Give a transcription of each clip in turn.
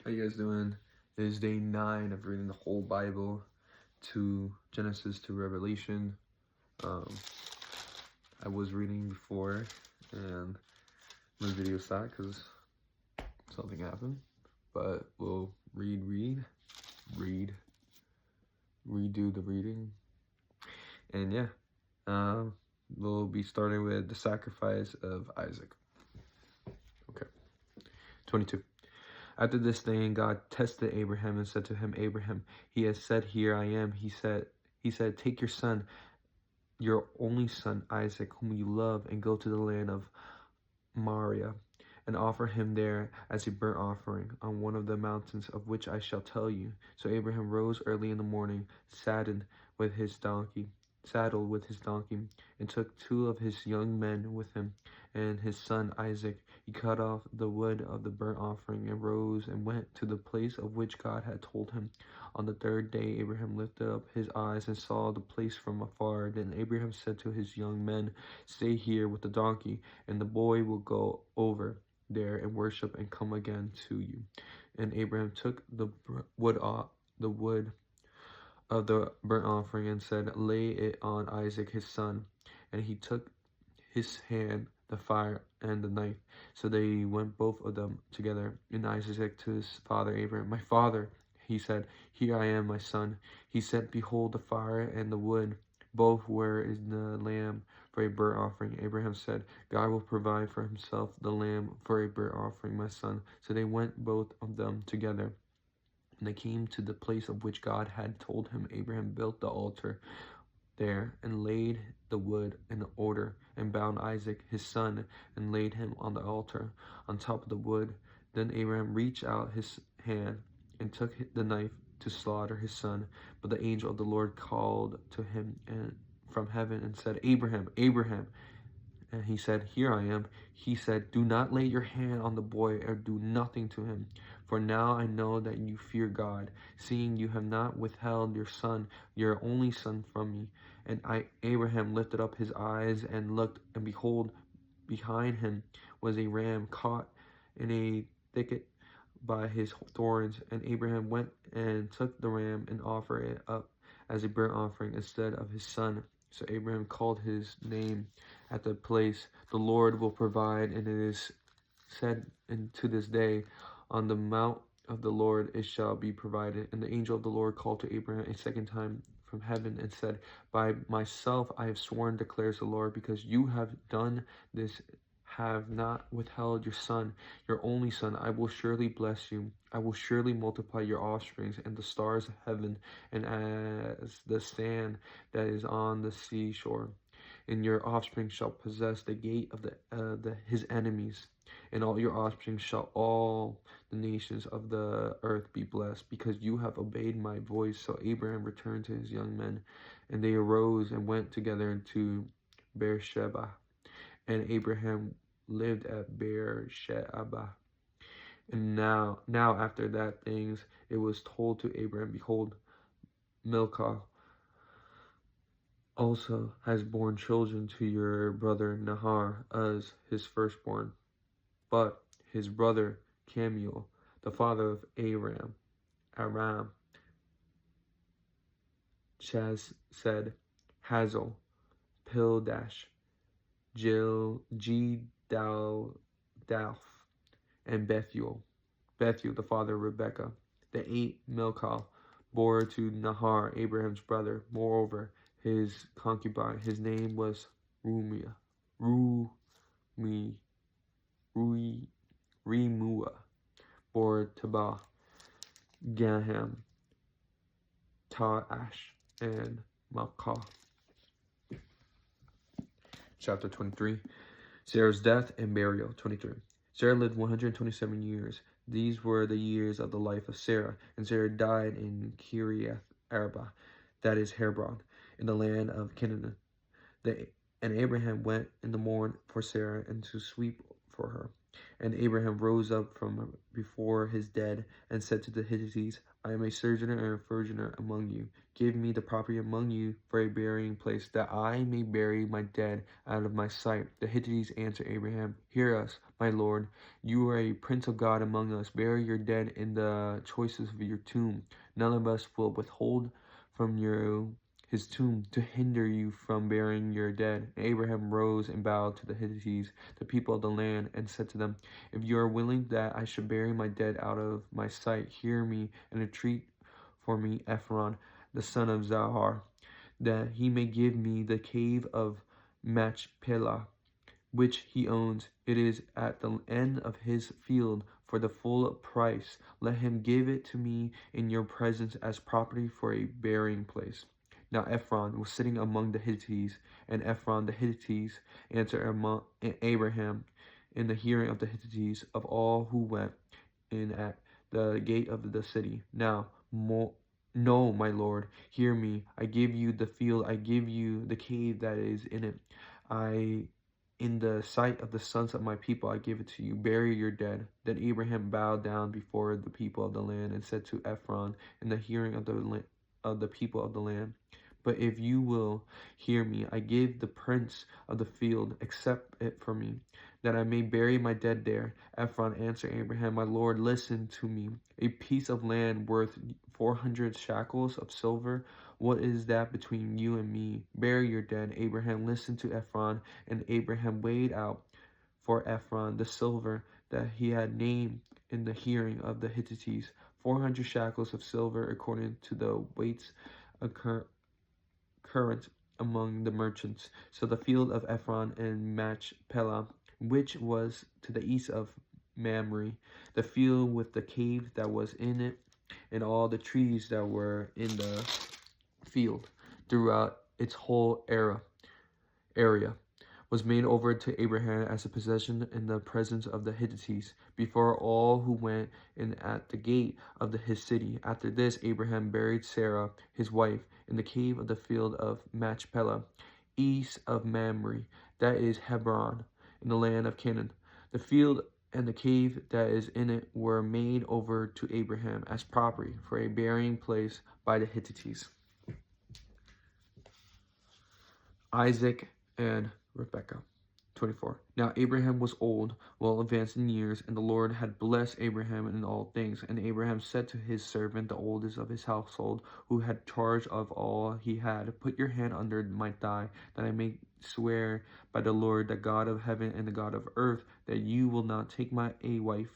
How you guys doing? It is day 9 of reading the whole Bible, to Genesis to Revelation. Um, I was reading before, and my video stopped because something happened. But we'll redo the reading, and yeah, we'll be starting with the sacrifice of Isaac. Okay, 22. After this thing, God tested Abraham and said to him, Abraham, he has said, here I am. He said, take your son, your only son, Isaac, whom you love, and go to the land of Moriah, and offer him there as a burnt offering on one of the mountains of which I shall tell you. So Abraham rose early in the morning, saddled with his donkey, and took 2 of his young men with him, and his son Isaac. He cut off the wood of the burnt offering, and rose and went to the place of which God had told him. On the 3rd day Abraham lifted up his eyes and saw the place from afar. Then Abraham said to his young men, stay here with the donkey, and the boy will go over there and worship and come again to you. And Abraham took the wood of the burnt offering and said, lay it on Isaac his son. And he took his hand the fire and the knife. So they went both of them together. And Isaac to his father Abraham, my father, he said, here I am, my son. He said, behold the fire and the wood, both were in the lamb for a burnt offering. Abraham said, God will provide for himself the lamb for a burnt offering, my son. So they went both of them together. And they came to the place of which God had told him. Abraham built the altar there and laid the wood in order, and bound Isaac his son and laid him on the altar on top of the wood. Then Abraham reached out his hand and took the knife to slaughter his son. But the angel of the Lord called to him from heaven and said, Abraham, Abraham. And he said, here I am. He said, do not lay your hand on the boy or do nothing to him. For now I know that you fear God, seeing you have not withheld your son, your only son, from me. And Abraham lifted up his eyes and looked, and behold, behind him was a ram caught in a thicket by his thorns. And Abraham went and took the ram and offered it up as a burnt offering instead of his son. So Abraham called his name at the place, the Lord will provide. And it is said to this day, on the mount of the Lord it shall be provided. And the angel of the Lord called to Abraham a second time from heaven and said, by myself I have sworn, declares the Lord, because you have done this, have not withheld your son, your only son, I will surely bless you. I will surely multiply your offsprings and the stars of heaven, and as the sand that is on the seashore. And your offspring shall possess the gate of his enemies. And all your offspring shall all the nations of the earth be blessed, because you have obeyed my voice. So Abraham returned to his young men, and they arose and went together to Beersheba. And Abraham lived at Beersheba. And now after that things, it was told to Abraham, behold, Milcah also has borne children to your brother Nahar as his firstborn. But his brother Kemuel, the father of Aram, Chaz said, Hazel, Pildash, Gidaldath, and Bethuel, the father of Rebekah. The 8 Milcah bore to Nahar, Abraham's brother. Moreover, his concubine, his name was Remua, bore Tabah, Gaham, Taash, and Malkah. Chapter 23. Sarah's death and burial. 23. Sarah lived 127 years. These were the years of the life of Sarah. And Sarah died in Kiriath Arba, that is Hebron, in the land of Canaan. And Abraham went in the morn for Sarah and to sweep for her. And Abraham rose up from before his dead and said to the Hittites, I am a sojourner and a foreigner among you. Give me the property among you for a burying place, that I may bury my dead out of my sight. The Hittites answered Abraham, Hear us, my lord. You are a prince of God among us. Bury your dead in the choicest of your tomb. None of us will withhold from you his tomb to hinder you from burying your dead. And Abraham rose and bowed to the Hittites, the people of the land, and said to them, If you are willing that I should bury my dead out of my sight, hear me and entreat for me Ephron, the son of Zahar, that he may give me the cave of Machpelah, which he owns. It is at the end of his field for the full price. Let him give it to me in your presence as property for a burying place. Now Ephron was sitting among the Hittites, and Ephron the Hittites answered Abraham in the hearing of the Hittites of all who went in at the gate of the city. Now, no, my lord, hear me. I give you the field, I give you the cave that is in it. In the sight of the sons of my people, I give it to you. Bury your dead. Then Abraham bowed down before the people of the land and said to Ephron in the hearing of the people of the land, But if you will hear me, I give the prince of the field, accept it for me, that I may bury my dead there. Ephron answered Abraham, My lord, listen to me. A piece of land worth 400 shekels of silver, what is that between you and me? Bury your dead. Abraham listened to Ephron, and Abraham weighed out for Ephron the silver that he had named in the hearing of the Hittites, 400 shekels of silver according to the weights current among the merchants. So the field of Ephron and Machpelah, which was to the east of Mamre, the field with the cave that was in it, and all the trees that were in the field throughout its whole area was made over to Abraham as a possession in the presence of the Hittites before all who went in at the gate of his city. After this, Abraham buried Sarah, his wife, in the cave of the field of Machpelah, east of Mamre, that is Hebron, in the land of Canaan. The field and the cave that is in it were made over to Abraham as property for a burying place by the Hittites. Isaac and Rebekah. 24. Now Abraham was old, well advanced in years, and the Lord had blessed Abraham in all things. And Abraham said to his servant, the oldest of his household, who had charge of all he had, Put your hand under my thigh, that I may swear by the Lord, the God of heaven and the God of earth, that you will not take a wife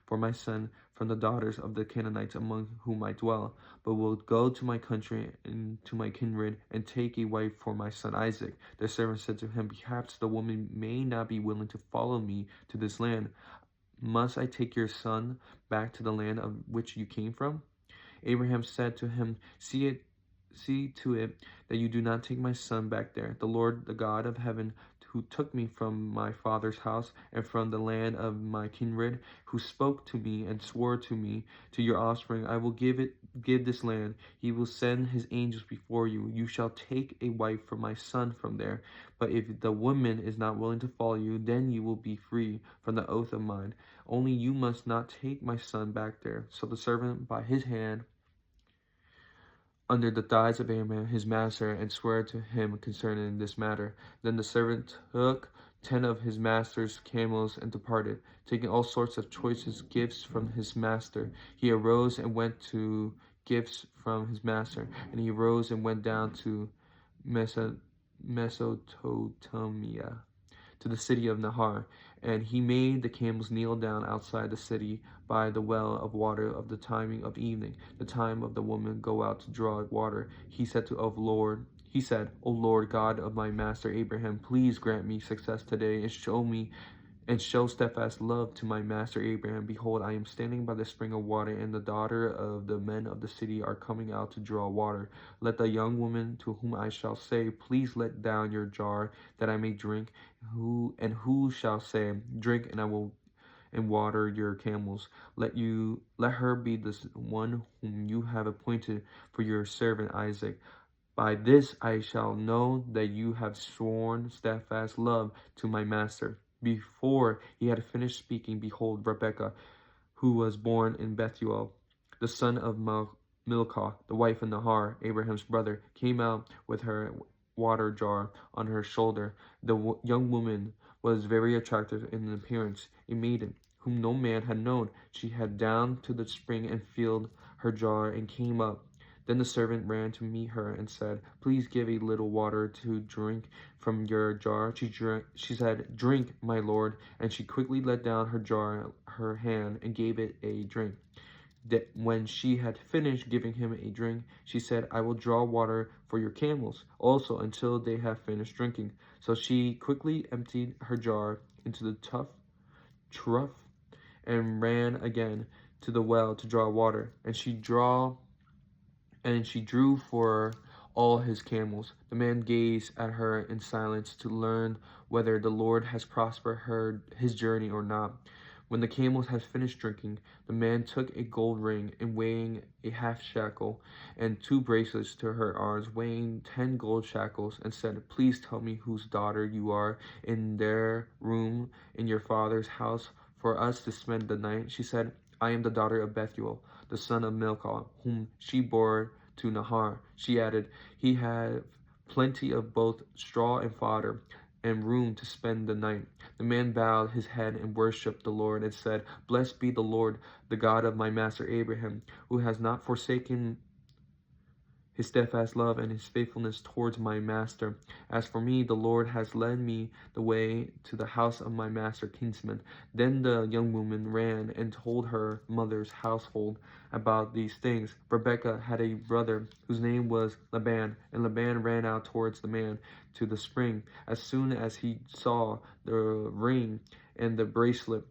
for my son from the daughters of the Canaanites among whom I dwell, but will go to my country and to my kindred, and take a wife for my son Isaac. The servant said to him, Perhaps the woman may not be willing to follow me to this land. Must I take your son back to the land of which you came from? Abraham said to him, See to it that you do not take my son back there. The Lord, the God of heaven, who took me from my father's house and from the land of my kindred, who spoke to me and swore to me, to your offspring, I will give this land. He will send his angels before you. You shall take a wife for my son from there. But if the woman is not willing to follow you, then you will be free from the oath of mine. Only you must not take my son back there. So the servant, by his hand, under the thighs of Abraham his master, and swore to him concerning this matter. Then the servant took 10 of his master's camels and departed, taking all sorts of choicest gifts from his master. He arose and went to gifts from his master, and he arose and went down to Mesopotamia, to the city of Nahar, and he made the camels kneel down outside the city by the well of water of the timing of evening, the time of the woman go out to draw water. He said, O Lord God of my master Abraham, please grant me success today and show steadfast love to my master Abraham. Behold, I am standing by the spring of water, and the daughter of the men of the city are coming out to draw water. Let the young woman to whom I shall say, Please let down your jar, that I may drink, who shall say, Drink, and I will and water your camels. Let her be this one whom you have appointed for your servant Isaac. By this I shall know that you have sworn steadfast love to my master. Before he had finished speaking, behold, Rebekah, who was born in Bethuel, the son of Milcah, the wife of Nahor, Abraham's brother, came out with her water jar on her shoulder. The young woman was very attractive in appearance, a maiden whom no man had known. She had down to the spring and filled her jar and came up. Then the servant ran to meet her and said, "Please give a little water to drink from your jar." She said, "Drink, my lord." And she quickly let down her jar, her hand, and gave it a drink. When she had finished giving him a drink, she said, "I will draw water for your camels also until they have finished drinking." So she quickly emptied her jar into the trough and ran again to the well to draw water. And she drew for all his camels. The man gazed at her in silence to learn whether the Lord has prospered his journey or not. When the camels had finished drinking, the man took a gold ring and weighing a half shekel, and two bracelets to her arms weighing 10 gold shekels, and said, "Please tell me whose daughter you are in their room in your father's house for us to spend the night." She said, "I am the daughter of Bethuel, the son of Milcah, whom she bore to Nahor." She added, "He had plenty of both straw and fodder, and room to spend the night." The man bowed his head and worshipped the Lord and said, "Blessed be the Lord, the God of my master Abraham, who has not forsaken his steadfast love and his faithfulness towards my master. As for me, the Lord has led me the way to the house of my master kinsman." Then the young woman ran and told her mother's household about these things. Rebekah had a brother whose name was Laban, and Laban ran out towards the man to the spring. As soon as he saw the ring and the bracelet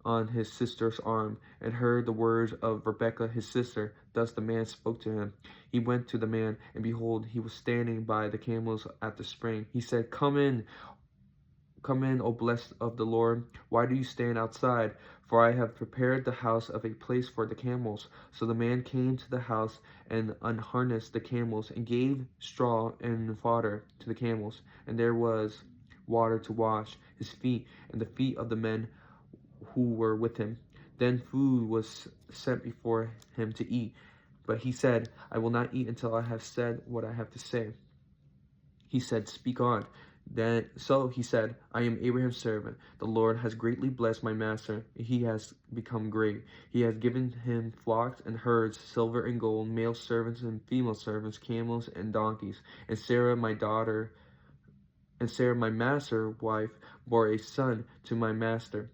on his sister's arm, and heard the words of Rebekah his sister, thus the man spoke to him. He went to the man, and behold, he was standing by the camels at the spring. He said, Come in, O blessed of the Lord. Why do you stand outside? For I have prepared the house of a place for the camels." So the man came to the house and unharnessed the camels, and gave straw and fodder to the camels, and there was water to wash his feet and the feet of the men who were with him. Then food was set before him to eat. But he said, "I will not eat until I have said what I have to say." He said, "Speak on." So he said, "I am Abraham's servant. The Lord has greatly blessed my master. He has become great. He has given him flocks and herds, silver and gold, male servants and female servants, camels and donkeys. And Sarah, my master's wife, bore a son to my master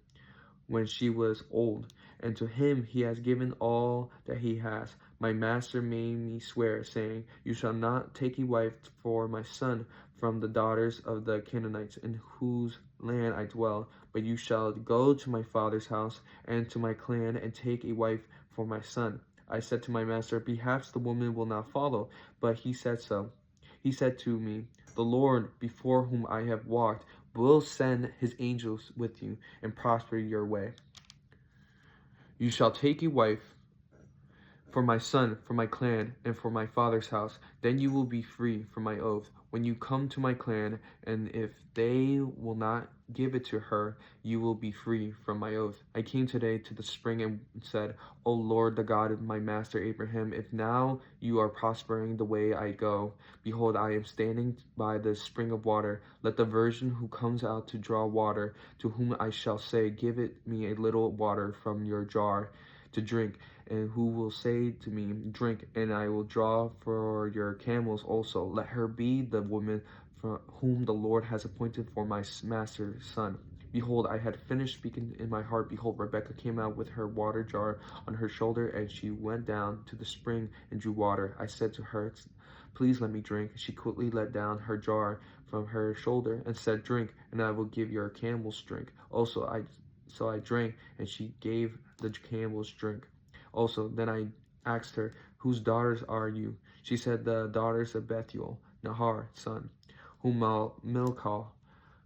when she was old, and to him he has given all that he has. My master made me swear, saying, 'You shall not take a wife for my son from the daughters of the Canaanites in whose land I dwell, but you shall go to my father's house and to my clan and take a wife for my son.' I said to my master, 'Perhaps the woman will not follow,' but he said so. He said to me, 'The Lord, before whom I have walked, will send his angels with you and prosper your way. You shall take a wife for my son, for my clan, and for my father's house. Then you will be free from my oath when you come to my clan, and if they will not give it to her, you will be free from my oath.' I came today to the spring and said, 'O Lord, the God of my master Abraham, if now you are prospering the way I go, behold, I am standing by the spring of water. Let the virgin who comes out to draw water, to whom I shall say, Give it me a little water from your jar to drink, and who will say to me, Drink, and I will draw for your camels also. Let her be the woman for whom the Lord has appointed for my master's son.' Behold, I had finished speaking in my heart. Behold, Rebekah came out with her water jar on her shoulder, and she went down to the spring and drew water. I said to her, 'Please let me drink.' She quickly let down her jar from her shoulder and said, 'Drink, and I will give your camels drink.' So I drank, and she gave the camels drink. Also, then I asked her, 'Whose daughters are you?' She said, 'The daughters of Bethuel, Nahor's son, whom Milcah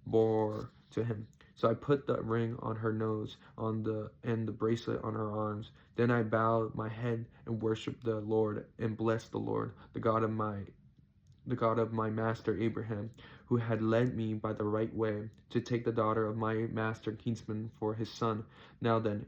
bore to him.' So I put the ring on her nose and the bracelet on her arms. Then I bowed my head and worshipped the Lord and blessed the Lord, the God of my master Abraham, who had led me by the right way, to take the daughter of my master kinsman for his son. Now then,